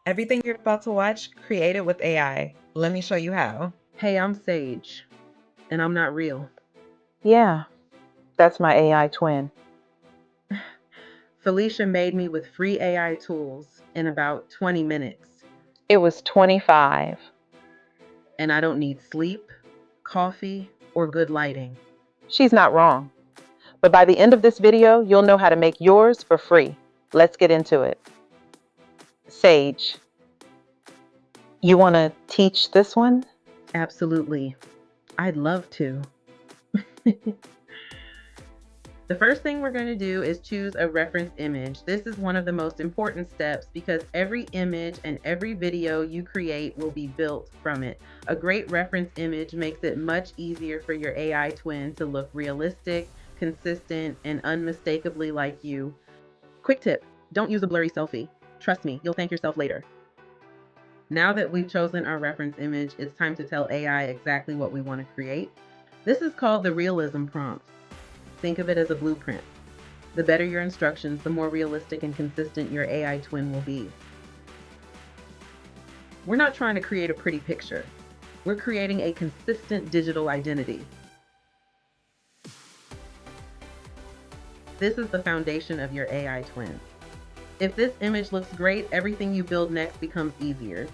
Everything you're about to watch, created with AI. Let me show you how. Hey, I'm Sage, and I'm not real. Yeah, that's my AI twin. Felicia made me with free AI tools in about 20 minutes, It was 25. and I don't need sleep, coffee, or good lighting. She's not wrong. But by the end of this video, you'll know how to make yours for free. Let's get into it. Sage, you want to teach this one? Absolutely. I'd love to. The first thing we're going to do is choose a reference image. This is one of the most important steps because every image and every video you create will be built from it. A great reference image makes it much easier for your AI twin to look realistic, consistent, and unmistakably like you. Quick tip, don't use a blurry selfie. Trust me, you'll thank yourself later. Now that we've chosen our reference image, it's time to tell AI exactly what we want to create. This is called the realism prompt. Think of it as a blueprint. The better your instructions, the more realistic and consistent your AI twin will be. We're not trying to create a pretty picture. We're creating a consistent digital identity. This is the foundation of your AI twin. If this image looks great, everything you build next becomes easier.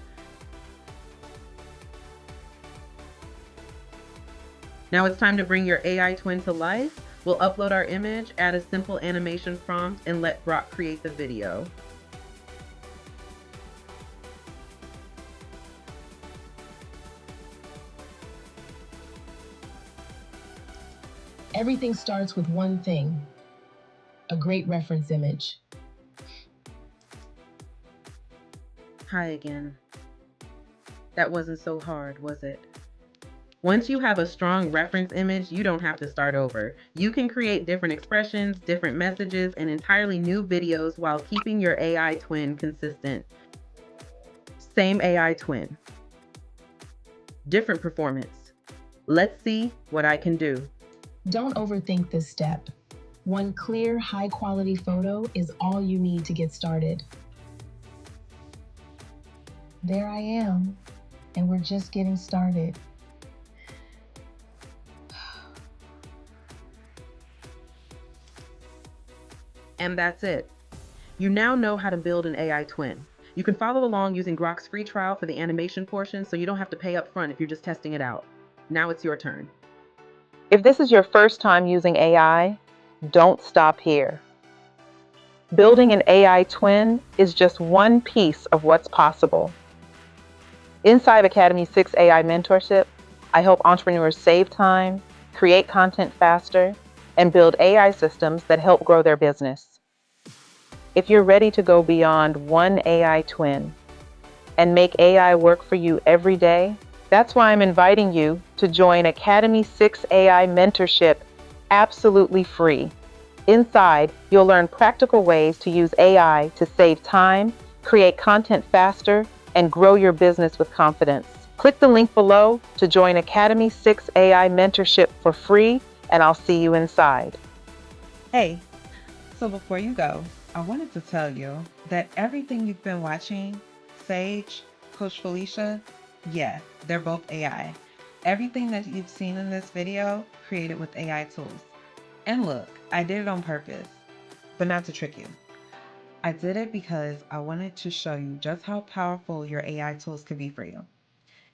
Now it's time to bring your AI twin to life. We'll upload our image, add a simple animation prompt, and let Grok create the video. Everything starts with one thing, a great reference image. Hi again. That wasn't so hard, was it? Once you have a strong reference image, you don't have to start over. You can create different expressions, different messages, and entirely new videos while keeping your AI twin consistent. Same AI twin, different performance. Let's see what I can do. Don't overthink this step. One clear, high-quality photo is all you need to get started. There I am, and we're just getting started. And that's it. You now know how to build an AI twin. You can follow along using Grok's free trial for the animation portion, so you don't have to pay up front if you're just testing it out. Now it's your turn. If this is your first time using AI, don't stop here. Building an AI twin is just one piece of what's possible. Inside Academy 6 AI Mentorship, I help entrepreneurs save time, create content faster, and build AI systems that help grow their business. If you're ready to go beyond one AI twin and make AI work for you every day, that's why I'm inviting you to join Academy 6 AI Mentorship absolutely free. Inside, you'll learn practical ways to use AI to save time, create content faster, and grow your business with confidence. Click the link below to join Academy 6 AI Mentorship for free, and I'll see you inside. Hey, so before you go, I wanted to tell you that everything you've been watching, Sage, Coach Felicia, yeah, they're both AI. Everything that you've seen in this video, created with AI tools. And look, I did it on purpose, but not to trick you. I did it because I wanted to show you just how powerful your AI tools can be for you.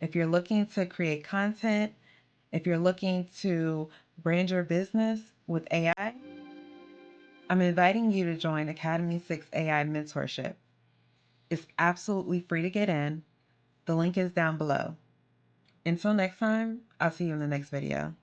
If you're looking to create content, if you're looking to brand your business with AI, I'm inviting you to join Academy 6 AI Mentorship. It's absolutely free to get in. The link is down below. Until next time, I'll see you in the next video.